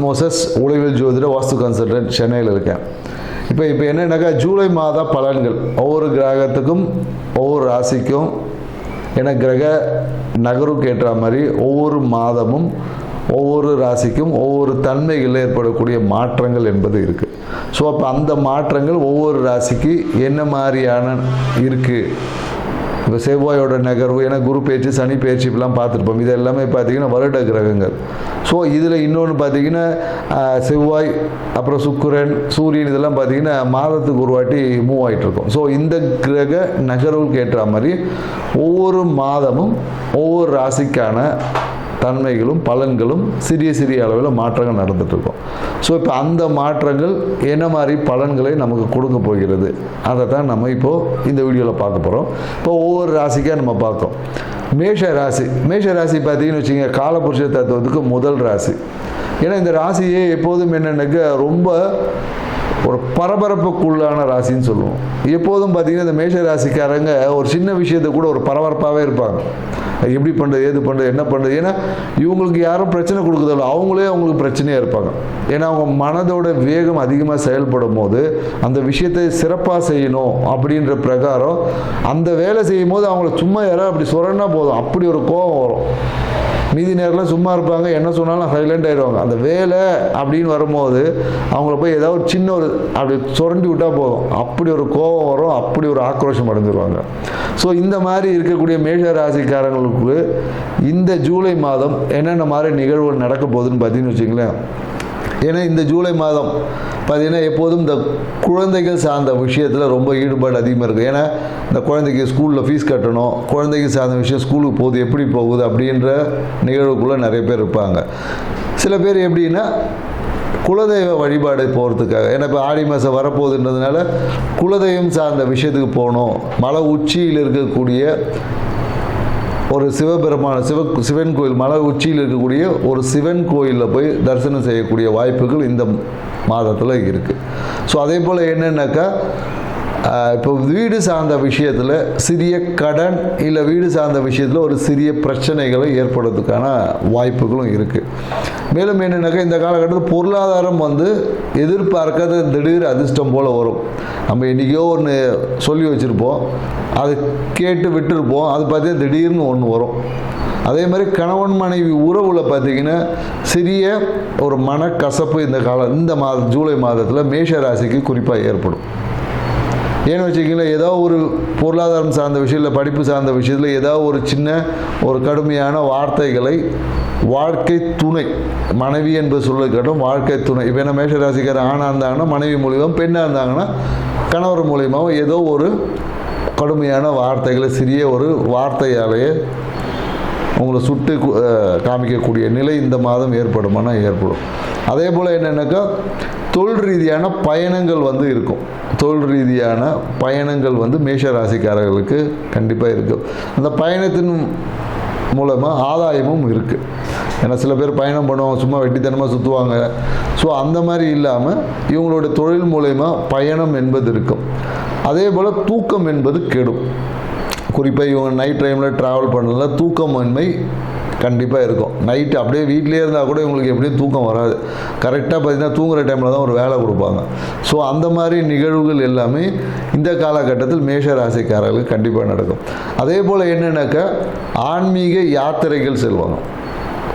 Moses உளவியல் ஜோதிட வாஸ்து consultant சென்னையில் இருக்கேன். இப்போ என்னன்னாக்கா ஜூலை மாத பலன்கள் ஒவ்வொரு கிரகத்துக்கும் ஒவ்வொரு ராசிக்கும் என கிரக நகருக்கு ஏற்ற மாதிரி ஒவ்வொரு மாதமும் ஒவ்வொரு ராசிக்கும் ஒவ்வொரு தன்மைகளில் ஏற்படக்கூடிய மாற்றங்கள் என்பது இருக்குது. ஸோ அப்போ அந்த மாற்றங்கள் ஒவ்வொரு ராசிக்கு என்ன மாதிரியான இருக்குது. இப்போ செவ்வாயோட நகர்வு, ஏன்னா குரு பேச்சு சனி பேச்சு இப்பெல்லாம் பார்த்துருப்போம். இது எல்லாமே பார்த்திங்கன்னா வருட கிரகங்கள். ஸோ இதில் இன்னொன்று பார்த்திங்கன்னா செவ்வாய், அப்புறம் சுக்கிரன், சூரியன் இதெல்லாம் பார்த்திங்கன்னா மாதத்துக்கு ஒரு வாட்டி மூவ் ஆகிட்டுருக்கும். ஸோ இந்த கிரக நகர்வுக்கு ஏற்ற மாதிரி ஒவ்வொரு மாதமும் ஒவ்வொரு ராசிக்கான தன்மைகளும் பலன்களும் சிறிய சிறிய அளவில் மாற்றங்கள் நடந்துகிட்ருக்கும். ஸோ இப்போ அந்த மாற்றங்கள் என்ன மாதிரி பலன்களை நமக்கு கொடுக்க போகிறது அதை தான் நம்ம இப்போது இந்த வீடியோவில் பார்க்க போகிறோம். இப்போ ஒவ்வொரு ராசிக்காக நம்ம பார்த்தோம். மேஷ ராசி பார்த்தீங்கன்னு வச்சுக்கோங்க, காலபுருஷ தத்துவத்துக்கு முதல் ராசி. ஏன்னா இந்த ராசியே எப்போதும் என்னென்னாக்க ரொம்ப ஒரு பரபரப்புக்குள்ளான ராசின்னு சொல்லுவோம். எப்போதும் பார்த்தீங்கன்னா இந்த மேஷ ராசிக்காரங்க ஒரு சின்ன விஷயத்தை கூட ஒரு பரபரப்பாகவே இருப்பாங்க. எப்படி பண்ணுறது, ஏது பண்ணுறது, என்ன பண்ணுறது. ஏன்னா இவங்களுக்கு யாரும் பிரச்சனை கொடுக்குறதில்ல, அவங்களே அவங்களுக்கு பிரச்சனையாக இருப்பாங்க. ஏன்னா அவங்க மனதோட வேகம் அதிகமாக செயல்படும் போது அந்த விஷயத்தை சிறப்பாக செய்யணும் அப்படின்ற பிரகாரம் அந்த வேலை செய்யும் போது அவங்கள சும்மா யாராவது அப்படி சொன்னா போதும், அப்படி ஒரு கோபம் வரும். மீதி நேரத்தில் சும்மா இருப்பாங்க, என்ன சொன்னாலும் சைலண்ட் ஆகிடுவாங்க. அந்த வேலை அப்படின்னு வரும்போது அவங்கள போய் ஏதாவது ஒரு சின்ன ஒரு அப்படி சுரண்டி விட்டால் போதும், அப்படி ஒரு கோபம் வரும், அப்படி ஒரு ஆக்ரோஷம் அடைஞ்சிருவாங்க. ஸோ இந்த மாதிரி இருக்கக்கூடிய மேஷ ராசிக்காரங்களுக்கு இந்த ஜூலை மாதம் என்னென்ன மாதிரி நிகழ்வுகள் நடக்க போகுதுன்னு பார்த்தீங்கன்னு வச்சுங்களேன். ஏன்னா இந்த ஜூலை மாதம் பார்த்தீங்கன்னா எப்போதும் இந்த குழந்தைகள் சார்ந்த விஷயத்தில் ரொம்ப ஈடுபாடு அதிகமாக இருக்குது. ஏன்னா இந்த குழந்தைக்கு ஸ்கூலில் ஃபீஸ் கட்டணும், குழந்தைக்கு சார்ந்த விஷயம் ஸ்கூலுக்கு போகுது, எப்படி போகுது அப்படின்ற நிகழ்வுக்குள்ளே நிறைய பேர் இருப்பாங்க. சில பேர் எப்படின்னா குலதெய்வ வழிபாடு போகிறதுக்காக, ஏன்னா இப்போ ஆடி மாதம் வரப்போகுதுன்றதுனால குலதெய்வம் சார்ந்த விஷயத்துக்கு போகணும். மலை உச்சியில் இருக்கக்கூடிய ஒரு சிவன் கோயில், மலை உச்சியில் இருக்கக்கூடிய ஒரு சிவன் கோயிலில் போய் தரிசனம் செய்யக்கூடிய வாய்ப்புகள் இந்த மாதத்தில் இருக்குது. ஸோ அதே போல் என்னென்னாக்கா இப்போ வீடு சார்ந்த விஷயத்தில் சிறிய கடன் இல்லை வீடு சார்ந்த விஷயத்தில் ஒரு சிறிய பிரச்சனைகளை ஏற்படுறதுக்கான வாய்ப்புகளும் இருக்குது. மேலும் என்னென்னாக்கா இந்த காலகட்டத்தில் பொருளாதாரம் எதிர்பார்க்காத திடீர் அதிர்ஷ்டம் போல் வரும். நம்ம என்றைக்கோ ஒன்று சொல்லி வச்சுருப்போம், அதை கேட்டு விட்டுருப்போம், அது பார்த்தீங்கன்னா திடீர்னு ஒன்று வரும். அதே மாதிரி கணவன் மனைவி உறவில் பார்த்திங்கன்னா சிறிய ஒரு மனக்கசப்பு இந்த ஜூலை மாதத்தில் மேஷ ராசிக்கு குறிப்பாக ஏற்படும். ஏன்னு வச்சுக்கிங்களேன், ஏதோ ஒரு பொருளாதாரம் சார்ந்த விஷயத்தில், படிப்பு சார்ந்த விஷயத்தில் ஏதாவது ஒரு சின்ன ஒரு கடுமையான வார்த்தைகளை வாழ்க்கை துணை, மனைவி என்பது சொல்லக்கட்டும், வாழ்க்கை துணை. இப்போ என்ன மேஷ ராசிக்கார ஆணாக இருந்தாங்கன்னா மனைவி மூலியமாக, பெண்ணாக இருந்தாங்கன்னா கணவர் மூலியமாக ஏதோ ஒரு கடுமையான வார்த்தைகளை சிறிய ஒரு வார்த்தையாலேயே உங்களை சுட்டு காமிக்கக்கூடிய நிலை இந்த மாதம் ஏற்படும். அதே போல் என்னென்னாக்கா தொழில் ரீதியான பயணங்கள் இருக்கும். தொழில் ரீதியான பயணங்கள் மேஷ ராசிக்காரர்களுக்கு கண்டிப்பாக இருக்குது. அந்த பயணத்தின் மூலமாக ஆதாயமும் இருக்குது. ஏன்னா சில பேர் பயணம் பண்ணுவாங்க, சும்மா வெட்டித்தனமாக சுற்றுவாங்க. ஸோ அந்த மாதிரி இல்லாமல் இவங்களுடைய தொழில் மூலயமா பயணம் என்பது இருக்கும். அதே போல் தூக்கம் என்பது கெடும். குறிப்பாக இவங்க நைட் டைமில் ட்ராவல் பண்ணல தூக்கமின்மை கண்டிப்பாக இருக்கும். நைட்டு அப்படியே வீட்டிலே இருந்தால் கூட இவங்களுக்கு எப்படியும் தூக்கம் வராது. கரெக்டாக பார்த்திங்கன்னா தூங்குகிற டைமில் தான் ஒரு வேலை கொடுப்பாங்க. ஸோ அந்த மாதிரி நிகழ்வுகள் எல்லாமே இந்த காலகட்டத்தில் மேஷ ராசிக்காரர்களுக்கு கண்டிப்பாக நடக்கும். அதே போல் என்னென்னாக்கா ஆன்மீக யாத்திரைகள் செல்வாங்க.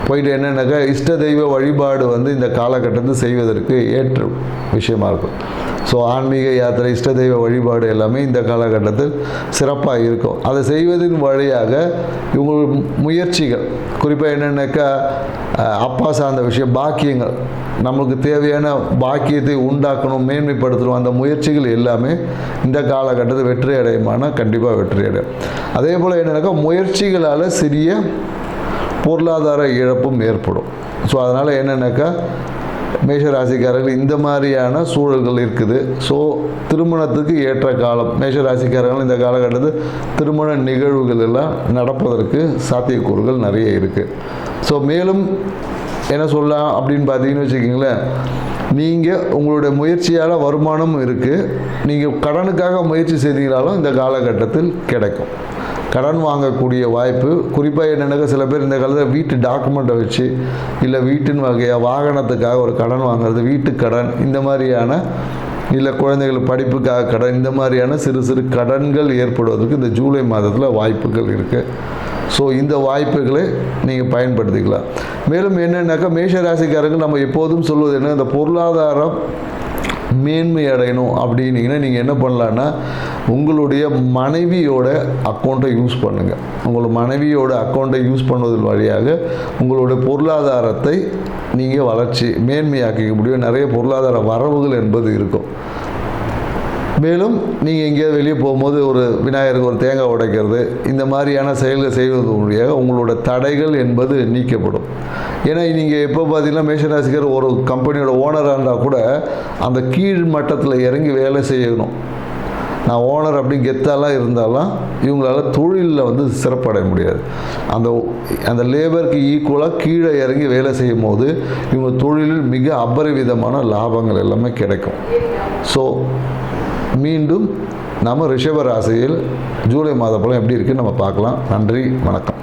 போயிட்டு என்னென்னாக்கா இஷ்ட தெய்வ வழிபாடு இந்த காலகட்டத்தில் செய்வதற்கு ஏற்ற விஷயமா இருக்கும். ஸோ ஆன்மீக யாத்திரை, இஷ்ட தெய்வ வழிபாடு எல்லாமே இந்த காலகட்டத்தில் சிறப்பாக இருக்கும். அதை செய்வதன் வழியாக இவங்களுக்கு முயற்சிகள், குறிப்பாக என்னென்னாக்கா அப்பா சார்ந்த விஷயம், பாக்கியங்கள், நம்மளுக்கு தேவையான பாக்கியத்தை உண்டாக்கணும், மேன்மைப்படுத்தணும், அந்த முயற்சிகள் எல்லாமே இந்த காலகட்டத்தில் வெற்றி அடையுமானா கண்டிப்பாக வெற்றி அடையும். அதே போல் என்னென்னாக்கா முயற்சிகளால் சிறிய பொருளாதார இழப்பும் ஏற்படும். ஸோ அதனால் என்னென்னாக்கா மேஷராசிக்காரர்கள் இந்த மாதிரியான சூழல்கள் இருக்குது. ஸோ திருமணத்துக்கு ஏற்ற காலம், மேஷராசிக்காரர்கள் இந்த காலகட்டத்தில் திருமண நிகழ்வுகள் எல்லாம் நடப்பதற்கு சாத்தியக்கூறுகள் நிறைய இருக்குது. ஸோ மேலும் என்ன சொல்லலாம் அப்படின்னு பார்த்தீங்கன்னு வச்சுக்கிங்களேன், நீங்கள் உங்களுடைய முயற்சியால் வருமானம் இருக்குது. நீங்கள் கடனுக்காக முயற்சி செய்தீங்களாலும் இந்த காலகட்டத்தில் கிடைக்கும். கடன் வாங்கக்கூடிய வாய்ப்பு. குறிப்பாக என்னென்னாக்கா சில பேர் இந்த காலத்தில் வீட்டு டாக்குமெண்ட்டை வச்சு இல்லை வீட்டின் வகையாக வாகனத்துக்காக ஒரு கடன் வாங்குறது, வீட்டு கடன் இந்த மாதிரியான, இல்லை குழந்தைகள் படிப்புக்காக கடன், இந்த மாதிரியான சிறு சிறு கடன்கள் ஏற்படுவதற்கு இந்த ஜூலை மாதத்தில் வாய்ப்புகள் இருக்குது. ஸோ இந்த வாய்ப்புகளை நீங்கள் பயன்படுத்திக்கலாம். மேலும் என்னென்னாக்கா மேஷ ராசிக்காரங்க நம்ம எப்போதும் சொல்வது என்ன, இந்த பொருளாதாரம் மேன்மை அடையணும் அப்படின்னீங்கன்னா நீங்கள் என்ன பண்ணலான்னா உங்களுடைய மனைவியோட அக்கௌண்ட்டை யூஸ் பண்ணுங்கள். உங்கள் மனைவியோட அக்கௌண்ட்டை யூஸ் பண்ணுவதன் வழியாக உங்களுடைய பொருளாதாரத்தை நீங்கள் வளர்ச்சி மேன்மையாக்கிக்க முடியும். நிறைய பொருளாதார வரவுகள் என்பது இருக்கும். மேலும் நீங்கள் எங்கேயாவது வெளியே போகும்போது ஒரு விநாயகருக்கு ஒரு தேங்காய் உடைக்கிறது, இந்த மாதிரியான செயல்கள் செய்வது வழியாக உங்களோட தடைகள் என்பது நீக்கப்படும். ஏன்னா நீங்கள் எப்போ பார்த்தீங்கன்னா மேஷராசிக்கார் ஒரு கம்பெனியோட ஓனராக இருந்தால் கூட அந்த கீழ் மட்டத்தில் இறங்கி வேலை செய்யணும். நான் ஓனர் அப்படி கெத்தாலாம் இருந்தாலும் இவங்களால தொழிலில் வந்து சிறப்படைய முடியாது. அந்த லேபருக்கு ஈக்குவலாக கீழே இறங்கி வேலை செய்யும் போது இவங்க தொழிலில் மிக அபரிவிதமான லாபங்கள் எல்லாமே கிடைக்கும். ஸோ மீண்டும் நம்ம ரிஷப ராசியில் ஜூலை மாத பலன் எப்படி இருக்குன்னு நம்ம பார்க்கலாம். நன்றி, வணக்கம்.